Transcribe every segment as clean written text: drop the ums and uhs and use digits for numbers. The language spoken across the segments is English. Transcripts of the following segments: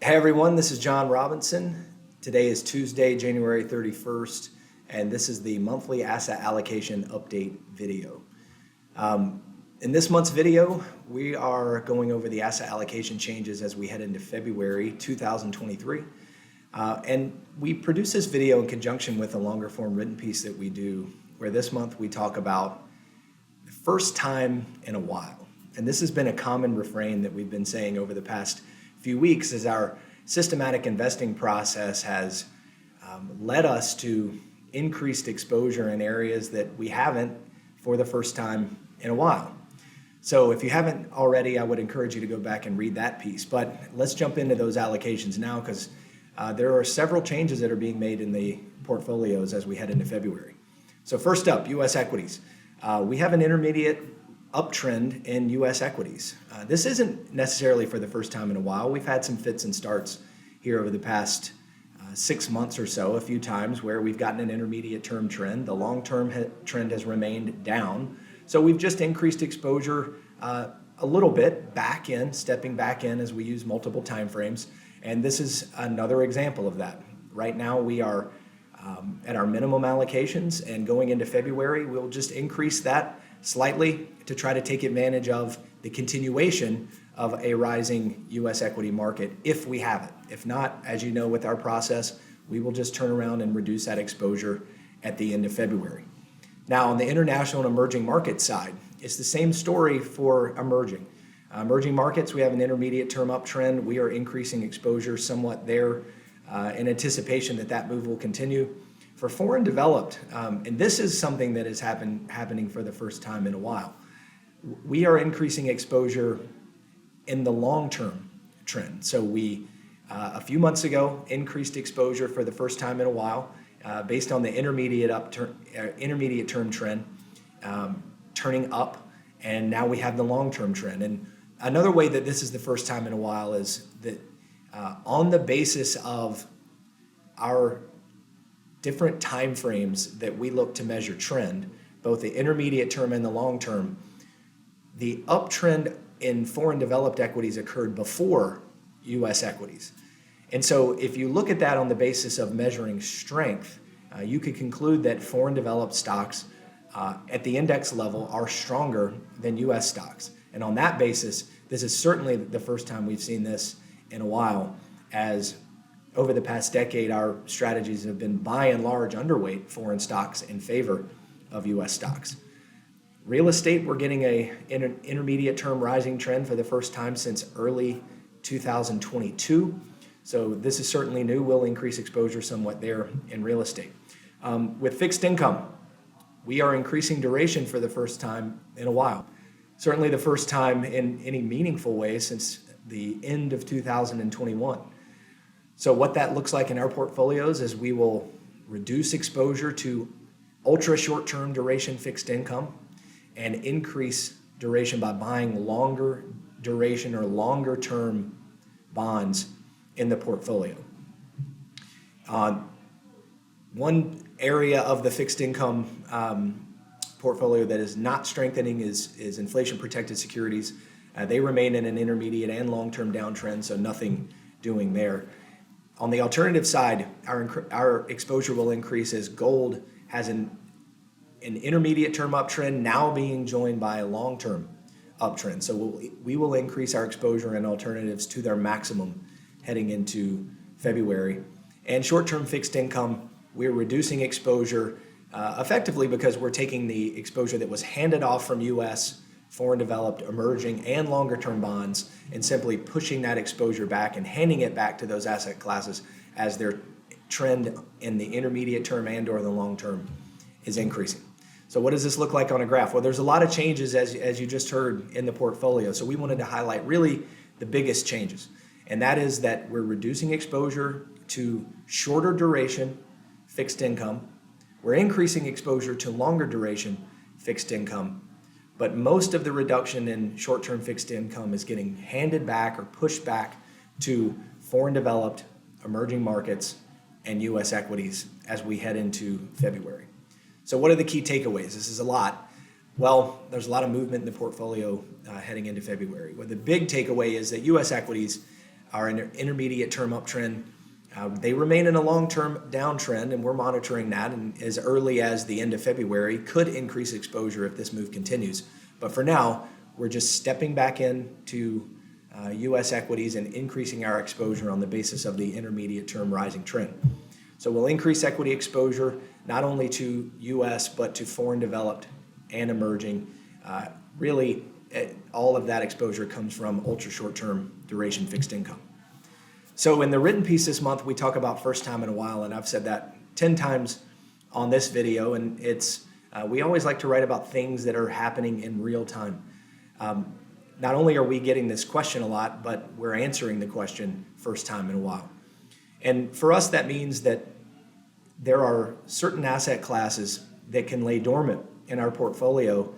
Hey everyone, this is John Robinson. Today is Tuesday, January 31st, and this is the monthly asset allocation update video. In this month's video, we are going over the asset allocation changes as we head into February 2023. And we produce this video in conjunction with a longer form written piece that we do, where this month we talk about the first time in a while. And this has been a common refrain that we've been saying over the past few weeks as our systematic investing process has led us to increased exposure in areas that we haven't for the first time in a while. So if you haven't already, I would encourage you to go back and read that piece. But let's jump into those allocations now, because there are several changes that are being made in the portfolios as we head into February. So first up, U.S. equities. We have an intermediate uptrend in U.S. equities. This isn't necessarily for the first time in a while. We've had some fits and starts here over the past 6 months or so, a few times where we've gotten an intermediate term trend. The long-term trend has remained down. So we've just increased exposure a little bit stepping back in as we use multiple time frames. And this is another example of that. Right now we are at our minimum allocations, and going into February, we'll just increase that slightly to try to take advantage of the continuation of a rising U.S. equity market if we have it. If not, as you know with our process, we will just turn around and reduce that exposure at the end of February. Now, on the international and emerging market side, it's the same story for emerging. Emerging markets, we have an intermediate term uptrend. We are increasing exposure somewhat there in anticipation that that move will continue. For foreign developed, and this is something that is happening for the first time in a while, we are increasing exposure in the long-term trend. So we, a few months ago, increased exposure for the first time in a while based on the intermediate term trend turning up, and now we have the long-term trend. And another way that this is the first time in a while is that on the basis of our different time frames that we look to measure trend, both the intermediate term and the long term, the uptrend in foreign developed equities occurred before U.S. equities. And so if you look at that on the basis of measuring strength, you could conclude that foreign developed stocks at the index level are stronger than U.S. stocks. And on that basis, this is certainly the first time we've seen this in a while, as over the past decade, our strategies have been by and large underweight foreign stocks in favor of U.S. stocks. Real estate, we're getting an intermediate term rising trend for the first time since early 2022. So this is certainly new. We'll increase exposure somewhat there in real estate. With fixed income, we are increasing duration for the first time in a while. Certainly the first time in any meaningful way since the end of 2021. So what that looks like in our portfolios is we will reduce exposure to ultra short-term duration fixed income and increase duration by buying longer duration or longer term bonds in the portfolio. One area of the fixed income portfolio that is not strengthening is inflation protected securities. They remain in an intermediate and long-term downtrend, so nothing doing there. On the alternative side, our exposure will increase as gold has an intermediate term uptrend now being joined by a long-term uptrend. So we will increase our exposure in alternatives to their maximum heading into February. And short-term fixed income, we're reducing exposure effectively because we're taking the exposure that was handed off from U.S., foreign developed, emerging, and longer term bonds, and simply pushing that exposure back and handing it back to those asset classes as their trend in the intermediate term and or the long term is increasing. So what does this look like on a graph? Well, there's a lot of changes as you just heard in the portfolio. So we wanted to highlight really the biggest changes. And that is that we're reducing exposure to shorter duration fixed income. We're increasing exposure to longer duration fixed income. But most of the reduction in short-term fixed income is getting handed back or pushed back to foreign developed, emerging markets, and U.S. equities as we head into February. So what are the key takeaways? This is a lot. Well, there's a lot of movement in the portfolio heading into February. Well, the big takeaway is that U.S. equities are in an intermediate term uptrend. They remain in a long-term downtrend, and we're monitoring that, and as early as the end of February could increase exposure if this move continues. But for now, we're just stepping back into U.S. equities and increasing our exposure on the basis of the intermediate term rising trend. So we'll increase equity exposure not only to U.S. but to foreign developed and emerging. All of that exposure comes from ultra short-term duration fixed income. So in the written piece this month, we talk about first time in a while, and I've said that 10 times on this video, and we always like to write about things that are happening in real time. Not only are we getting this question a lot, but we're answering the question first time in a while. And for us, that means that there are certain asset classes that can lay dormant in our portfolio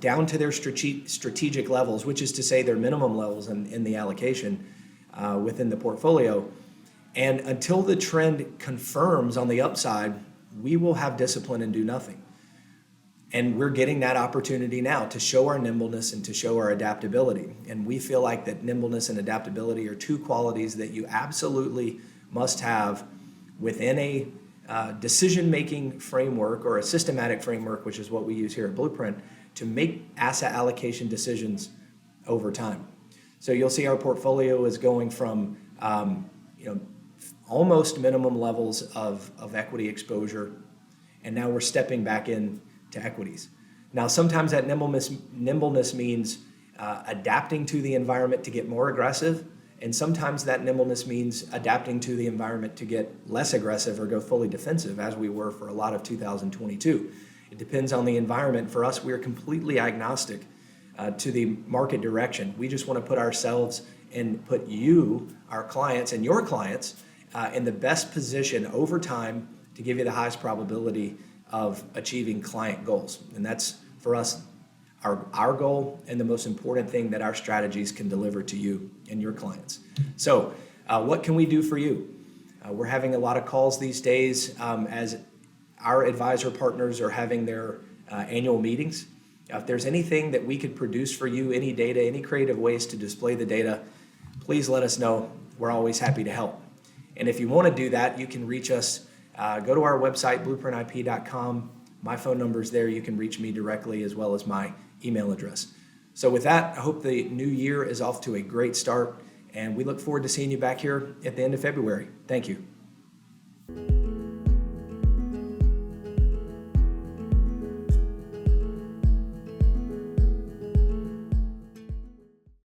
down to their strategic levels, which is to say their minimum levels in the allocation within the portfolio. And until the trend confirms on the upside, we will have discipline and do nothing. And we're getting that opportunity now to show our nimbleness and to show our adaptability. And we feel like that nimbleness and adaptability are two qualities that you absolutely must have within a decision-making framework or a systematic framework, which is what we use here at Blueprint, to make asset allocation decisions over time. So you'll see our portfolio is going from almost minimum levels of equity exposure, and now we're stepping back in to equities. Now, sometimes that nimbleness means adapting to the environment to get more aggressive, and sometimes that nimbleness means adapting to the environment to get less aggressive or go fully defensive, as we were for a lot of 2022. It depends on the environment. For us, we're completely agnostic to the market direction. We just want to put ourselves and put you, our clients, and your clients in the best position over time to give you the highest probability of achieving client goals. And that's, for us, our goal and the most important thing that our strategies can deliver to you and your clients. So what can we do for you? We're having a lot of calls these days as our advisor partners are having their annual meetings. If there's anything that we could produce for you, any data, any creative ways to display the data, please let us know. We're always happy to help. And if you want to do that, you can reach us. Go to our website, blueprintip.com. My phone number is there. You can reach me directly as well as my email address. So with that, I hope the new year is off to a great start, and we look forward to seeing you back here at the end of February. Thank you.